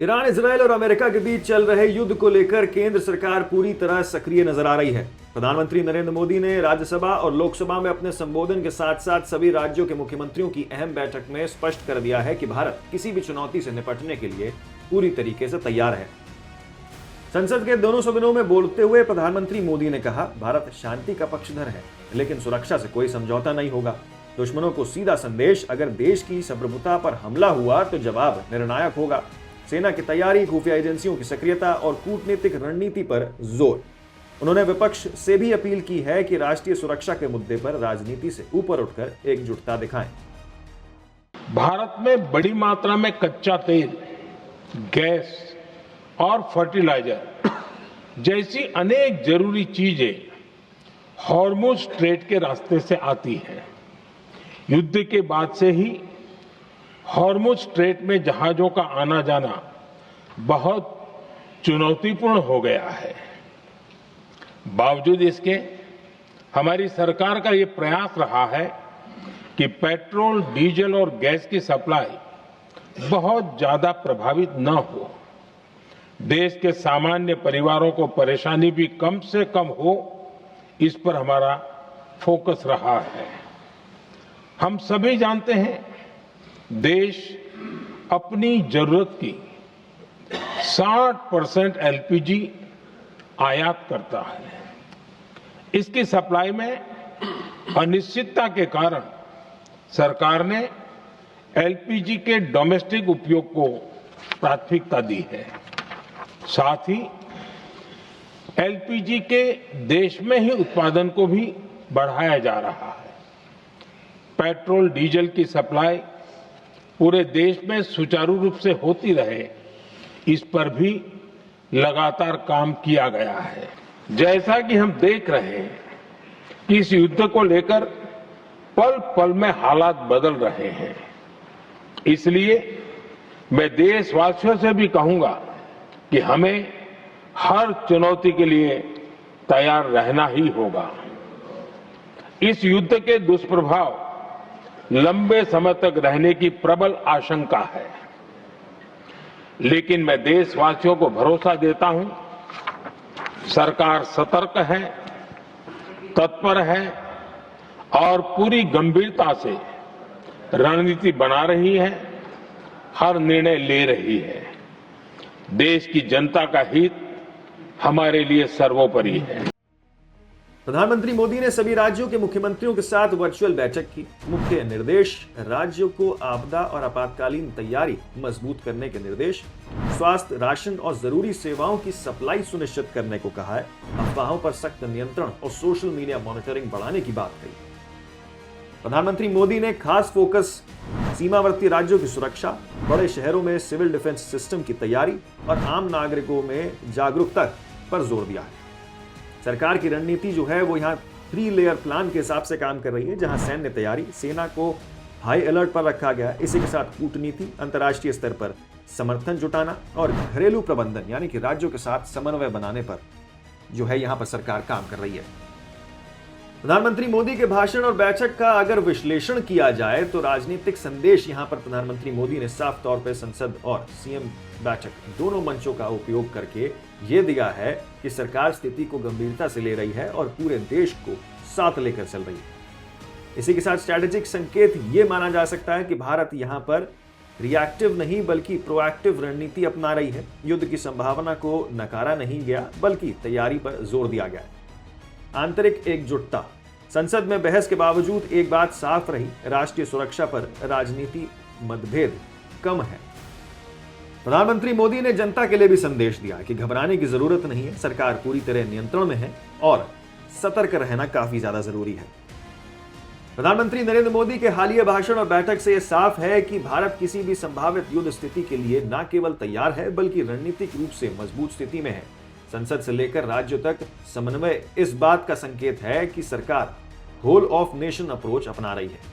Iran, Israel और America के बीच चल रहे युद्ध को लेकर केंद्र सरकार पूरी तरह सक्रिय नजर आ रही है। प्रधानमंत्री नरेंद्र मोदी ने राज्यसभा और लोकसभा में अपने संबोधन के साथ साथ सभी राज्यों के मुख्यमंत्रियों की अहम बैठक में स्पष्ट कर दिया है कि भारत किसी भी चुनौती से निपटने के लिए पूरी तरीके से तैयार है। संसद के दोनों सदनों में बोलते हुए प्रधानमंत्री मोदी ने कहा, भारत शांति का पक्षधर है, लेकिन सुरक्षा से कोई समझौता नहीं होगा। दुश्मनों को सीधा संदेश, अगर देश की संप्रभुता पर हमला हुआ तो जवाब निर्णायक होगा। सेना की तैयारी, खुफिया एजेंसियों की सक्रियता और कूटनीतिक रणनीति पर जोर। उन्होंने विपक्ष से भी अपील की है कि राष्ट्रीय सुरक्षा के मुद्दे पर राजनीति से ऊपर उठकर एकजुटता दिखाएं। भारत में बड़ी मात्रा में कच्चा तेल, गैस और फर्टिलाइजर जैसी अनेक जरूरी चीजें हॉर्मुज स्ट्रेट के रास्ते से आती हैं। युद्ध के बाद से ही हॉर्मुज स्ट्रेट में जहाजों का आना जाना बहुत चुनौतीपूर्ण हो गया है। बावजूद इसके हमारी सरकार का ये प्रयास रहा है कि पेट्रोल, डीजल और गैस की सप्लाई बहुत ज्यादा प्रभावित न हो। देश के सामान्य परिवारों को परेशानी भी कम से कम हो, इस पर हमारा फोकस रहा है। हम सभी जानते हैं, देश अपनी जरूरत की 60% एलपीजी आयात करता है। इसकी सप्लाई में अनिश्चितता के कारण सरकार ने एलपीजी के डोमेस्टिक उपयोग को प्राथमिकता दी है। साथ ही एलपीजी के देश में ही उत्पादन को भी बढ़ाया जा रहा है। पेट्रोल, डीजल की सप्लाई पूरे देश में सुचारू रूप से होती रहे, इस पर भी लगातार काम किया गया है। जैसा कि हम देख रहे हैं कि इस युद्ध को लेकर पल पल में हालात बदल रहे हैं, इसलिए मैं देशवासियों से भी कहूंगा कि हमें हर चुनौती के लिए तैयार रहना ही होगा। इस युद्ध के दुष्प्रभाव लंबे समय तक रहने की प्रबल आशंका है, लेकिन मैं देशवासियों को भरोसा देता हूं, सरकार सतर्क है, तत्पर है और पूरी गंभीरता से रणनीति बना रही है, हर निर्णय ले रही है। देश की जनता का हित हमारे लिए सर्वोपरि है। प्रधानमंत्री मोदी ने सभी राज्यों के मुख्यमंत्रियों के साथ वर्चुअल बैठक की। मुख्य निर्देश, राज्यों को आपदा और आपातकालीन तैयारी मजबूत करने के निर्देश, स्वास्थ्य, राशन और जरूरी सेवाओं की सप्लाई सुनिश्चित करने को कहा है। अफवाहों पर सख्त नियंत्रण और सोशल मीडिया मॉनिटरिंग बढ़ाने की बात कही। प्रधानमंत्री मोदी ने खास फोकस सीमावर्ती राज्यों की सुरक्षा, बड़े शहरों में सिविल डिफेंस सिस्टम की तैयारी और आम नागरिकों में जागरूकता पर जोर दिया है। सरकार की रणनीति जो है वो यहाँ 3 लेयर प्लान के हिसाब से काम कर रही है, जहां सैन्य तैयारी, सेना को हाई अलर्ट पर रखा गया है। इसी के साथ कूटनीति, अंतर्राष्ट्रीय स्तर पर समर्थन जुटाना और घरेलू प्रबंधन यानी कि राज्यों के साथ समन्वय बनाने पर जो है यहाँ पर सरकार काम कर रही है। प्रधानमंत्री मोदी के भाषण और बैठक का अगर विश्लेषण किया जाए तो राजनीतिक संदेश यहाँ पर प्रधानमंत्री मोदी ने साफ तौर पर संसद और सीएम बैठक दोनों मंचों का उपयोग करके ये दिया है कि सरकार स्थिति को गंभीरता से ले रही है और पूरे देश को साथ लेकर चल रही है। इसी के साथ स्ट्रैटेजिक संकेत ये माना जा सकता है कि भारत यहाँ पर रिएक्टिव नहीं बल्कि प्रोएक्टिव रणनीति अपना रही है। युद्ध की संभावना को नकारा नहीं गया बल्कि तैयारी पर जोर दिया गया। आंतरिक एकजुटता, संसद में बहस के बावजूद एक बात साफ रही, राष्ट्रीय सुरक्षा पर राजनीति मतभेद कम है। प्रधानमंत्री मोदी ने जनता के लिए भी संदेश दिया कि घबराने की जरूरत नहीं है, सरकार पूरी तरह नियंत्रण में है और सतर्क रहना काफी ज्यादा जरूरी है। प्रधानमंत्री नरेंद्र मोदी के हालिया भाषण और बैठक से यह साफ है कि भारत किसी भी संभावित युद्ध स्थिति के लिए न केवल तैयार है बल्कि रणनीतिक रूप से मजबूत स्थिति में है। संसद से लेकर राज्यों तक समन्वय इस बात का संकेत है कि सरकार होल ऑफ नेशन अप्रोच अपना रही है।